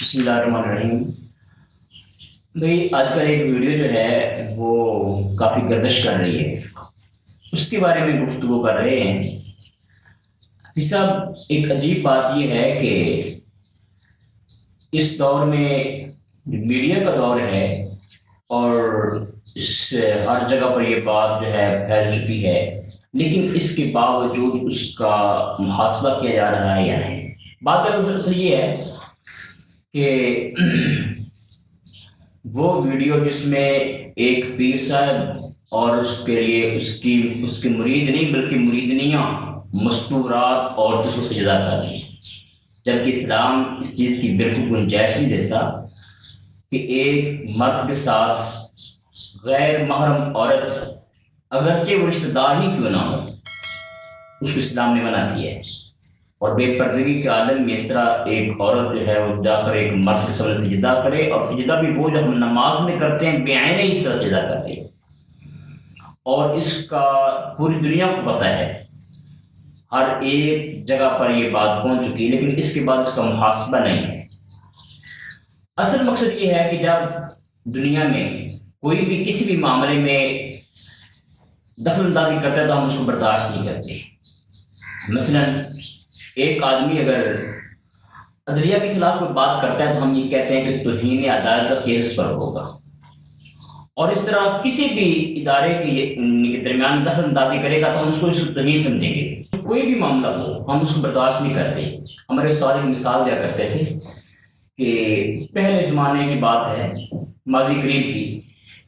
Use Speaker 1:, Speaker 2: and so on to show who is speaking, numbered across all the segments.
Speaker 1: بسم اللہ الرحمن الرحیم۔ بھائی آج کل ایک ویڈیو جو ہے وہ کافی گردش کر رہی ہے، اس کے بارے میں گفتگو کر رہے ہیں۔ حفیظ صاحب، ایک عجیب بات یہ ہے کہ اس دور میں میڈیا کا دور ہے اور اس ہر جگہ پر یہ بات جو ہے پھیل چکی ہے، لیکن اس کے باوجود اس کا محاسبہ کیا جا رہا ہے یا نہیں۔ بات اصل یہ ہے کہ وہ ویڈیو جس میں ایک پیر صاحب اور اس کے لیے اس کے مرید نہیں بلکہ مریدنیاں مستورات عورتوں کو سجدہ کر رہی ہیں، جبکہ اسلام اس چیز کی بالکل گنجائش نہیں دیتا کہ ایک مرد کے ساتھ غیر محرم عورت اگرچہ وہ رشتہ دار ہی کیوں نہ ہو، اس کو اسلام نے منع کیا ہے۔ اور بے پردگی کے عالم میں اس طرح ایک عورت جو ہے وہ جا کر ایک مرد کے سامنے سجدہ کرے، اور سجدہ بھی وہ جو ہم نماز میں کرتے ہیں بے عینے اس طرح سجدہ کرتے ہیں، اور اس کا پوری دنیا کو پتہ ہے، ہر ایک جگہ پر یہ بات پہنچ چکی ہے، لیکن اس کے بعد اس کا محاسبہ نہیں ہے۔ اصل مقصد یہ ہے کہ جب دنیا میں کوئی بھی کسی بھی معاملے میں دخل اندازی کرتا ہے تو ہم اس کو برداشت نہیں کرتے۔ مثلاً ایک آدمی اگر عدلیہ کے خلاف کوئی بات کرتا ہے تو ہم یہ کہتے ہیں کہ توہین عدالت کا کیس اس پر ہوگا، اور اس طرح کسی بھی ادارے کے درمیان دخل اندازی کرے گا تو ہم اس کو توہین سمجھیں گے۔ کوئی بھی معاملہ ہو ہم اس کو برداشت نہیں کرتے۔ ہمارے استاد ایک مثال دیا کرتے تھے کہ پہلے زمانے کی بات ہے، ماضی قریب کی،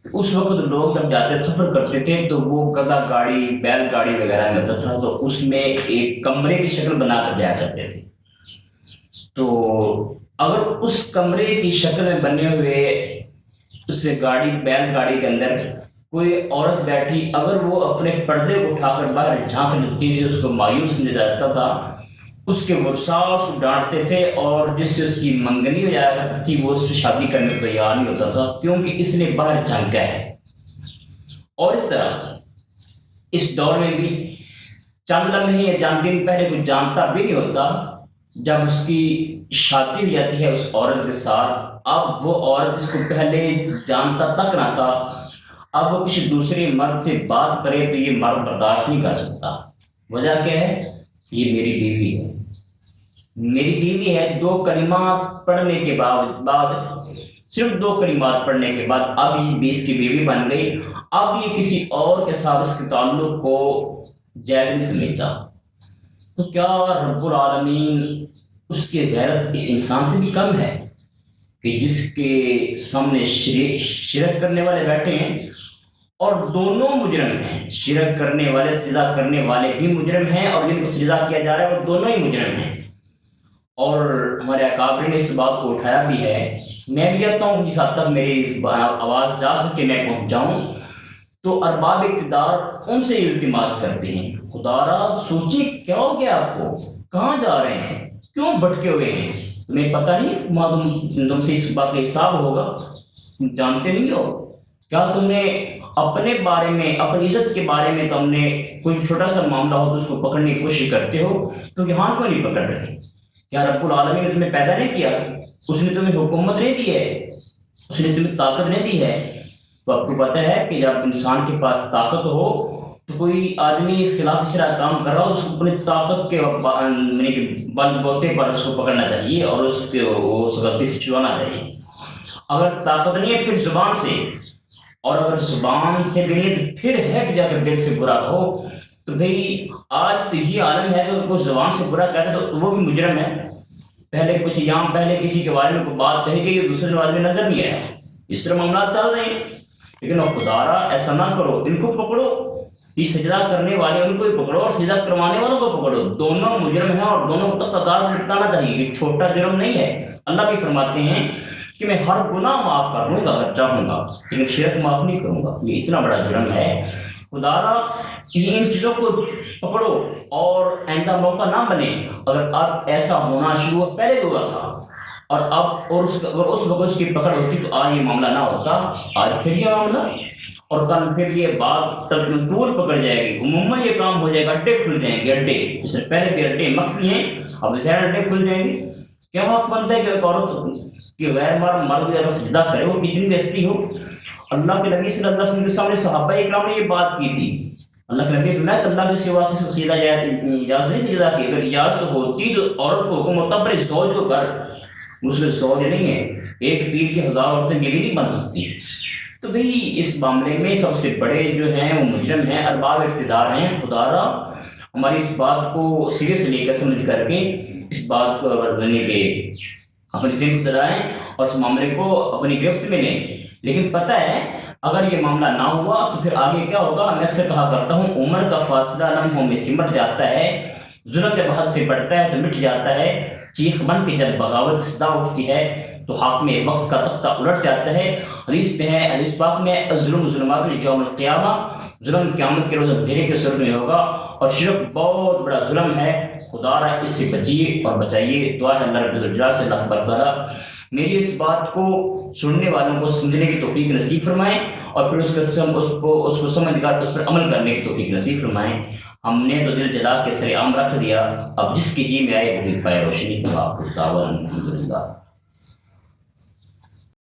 Speaker 1: اس وقت لوگ جب جاتے سفر کرتے تھے تو وہ گدا گاڑی بیل گاڑی وغیرہ میں ہوتا تھا، تو اس میں ایک کمرے کی شکل بنا کر جایا کرتے تھے۔ تو اگر اس کمرے کی شکل میں بنے ہوئے اس گاڑی بیل گاڑی کے اندر کوئی عورت بیٹھی، اگر وہ اپنے پردے کو اٹھا کر باہر جھانک لیتی تھی اس کو مایوس سمجھا جاتا تھا، اس کے ورثاء اس کو ڈانٹتے تھے، اور جس سے اس کی منگنی ہو جایا کرتی تھی وہ اس سے شادی کرنے کو تیار نہیں ہوتا تھا کیونکہ اس نے باہر جھانکا ہے۔ اور اس طرح اس دور میں بھی چند لمحے یا چند دن پہلے کوئی جانتا بھی نہیں ہوتا، جب اس کی شادی ہو جاتی ہے اس عورت کے ساتھ، اب وہ عورت جس کو پہلے جانتا تک نہ تھا، اب وہ کسی دوسرے مرد سے بات کرے تو یہ مرد برداشت نہیں کر سکتا۔ وجہ کیا ہے؟ یہ میری بیوی ہے، میری بیوی ہے۔ دو کلمات پڑھنے کے بعد صرف دو کلمات پڑھنے کے بعد اب یہ 20 کی بیوی بن گئی، اب یہ کسی اور کے ساتھ اس کے تعلق کو جائز نہیں سمجھتا۔ تو کیا رب العالمین اس کی غیرت اس انسان سے بھی کم ہے کہ جس کے سامنے شرک کرنے والے بیٹھے ہیں اور دونوں مجرم ہیں؟ شرک کرنے والے سجدہ کرنے والے بھی مجرم ہیں، اور جن کو سجدہ کیا جا رہا ہے وہ دونوں ہی مجرم ہیں۔ اور ہمارے اکابر نے اس بات کو اٹھایا بھی ہے۔ میں بھی کہتا ہوں جس حد تک میری آواز جا سکے میں پہنچاؤں، تو ارباب اقتدار ان سے التماس کرتے ہیں، خدا را سوچی کیا ہو گیا، آپ کو کہاں جا رہے ہیں، کیوں بھٹکے ہوئے ہیں؟ تمہیں پتہ نہیں تم سے اس بات کا حساب ہوگا؟ تم جانتے نہیں ہو کیا؟ تم نے اپنے بارے میں اپنی عزت کے بارے میں تم نے کوئی چھوٹا سا معاملہ ہو تو اس کو پکڑنے کی کوشش کرتے ہو، تو یہاں کیوں نہیں پکڑ رہے؟ کیا رب العالمین نے تمہیں پیدا نہیں کیا؟ اس نے تمہیں حکومت نہیں دی ہے؟ اس نے تمہیں طاقت نہیں دی ہے؟ تو آپ کو پتہ ہے کہ جب انسان کے پاس طاقت ہو تو کوئی آدمی خلاف شرع کام کر رہا ہو، اس کو اپنی طاقت کے بل بوتے پر اس کو پکڑنا چاہیے اور اس غلطی سے چھڑوانا چاہیے۔ اگر طاقت نہیں ہے پھر زبان سے، اور اگر زبان سے بھی نہیں تو پھر ہے کہ جا کر دل سے برا کہو۔ تو بھئی آج تو یہ عالم ہے کہ کوئی زبان سے برا کہتا ہے تو وہ بھی مجرم ہے۔ پہلے کسی کے بارے میں کوئی بات کہی گئی دوسرے کے بارے میں نظر نہیں آیا، اس طرح معاملات چل رہے ہیں۔ لیکن خدارا ایسا نہ کرو، ان کو پکڑو، یہ سجدہ کرنے والے ان کو ہی پکڑو اور سجدہ کروانے والوں کو پکڑو، دونوں مجرم ہیں اور دونوں کو تختہ میں لٹکانا چاہیے۔ یہ چھوٹا جرم نہیں ہے۔ اللہ بھی فرماتے ہیں کہ میں ہر گناہ معاف کر دوں گا اگر چاہوں گا، لیکن شرک معاف نہیں کروں گا، یہ اتنا بڑا جرم ہے۔ خدارا یہ ان چیزوں کو پکڑو اور آئندہ موقع نہ بنے۔ اگر اب ایسا ہونا شروع پہلے ہوا تھا اور اب اگر اس وقت اس کی پکڑ ہوتی تو آج یہ معاملہ نہ ہوتا، آج پھر یہ معاملہ، اور کل پھر یہ بات طول پکڑ جائے گی، عموماً یہ کام ہو جائے گا، اڈے کھل جائیں گے، اڈے، اس سے پہلے کے اڈے مخفی ہیں، اب زہر اڈے کھل جائیں گے۔ کیا حق بنتا ہے کہ ایک عورت کہ غیر مرد اگر سجدہ کرے، وہ کتنی بےزتی ہو؟ اللہ کے نبی صلی اللہ علیہ وسلم کے سامنے صحابہ اکرام نے یہ بات کی تھی. اللہ کے نبی نے فرمایا کہ اللہ کے سوا کسی کو سجدہ اجازت نہیں سجدہ کی. اگر اجازت ہوتی تو عورت کو حکم ہوتا اپنے زوج کو کر، اس میں زوج نہیں ہے. ایک پیر کی 1000 عورتیں یہ بھی نہیں بن سکتی. تو بھئی اس معاملے میں سب سے بڑے جو ہیں وہ مجرم ہیں، ارباب اقتدار ہیں. خدا را ہماری اس بات کو سیریس لے کر سمجھ کر کے اس بات کو بدلنے کے اپنی ذمہ دارائیں اور اس معاملے کو اپنی گرفت میں لیں. لیکن پتہ ہے اگر یہ معاملہ نہ ہوا تو پھر آگے کیا ہوگا؟ میں اکثر کہا کرتا ہوں عمر کا فاصلہ لمحوں میں سمٹ جاتا ہے، ظلم جب حد سے بڑھتا ہے تو مٹ جاتا ہے، چیخ بن کے جب بغاوت کی صدا اٹھتی ہے تو حاکم وقت کا تختہ الٹ جاتا ہے. حدیث میں ہے، حدیث پاک میں الظلم ظلمات یوم القیامہ، ظلم قیامت کے روز اندھیرے کے صورت میں ہوگا اور شرک بہت بڑا ظلم ہے. خدا را اس سے بچیے اور بچائیے. دعا ہے اللہ رب الجلال سے اللہ تبارک میری اس بات کو سننے والوں کو سمجھنے کی توفیق نصیب فرمائیں اور پھر اس کو سمجھ کر اس پر عمل کرنے کی توفیق نصیب فرمائیں. ہم نے تو دل جلا کے سر عام رکھ دیا، اب جس کے جی میں آئے وہی پائے روشنی. الحمد للہ.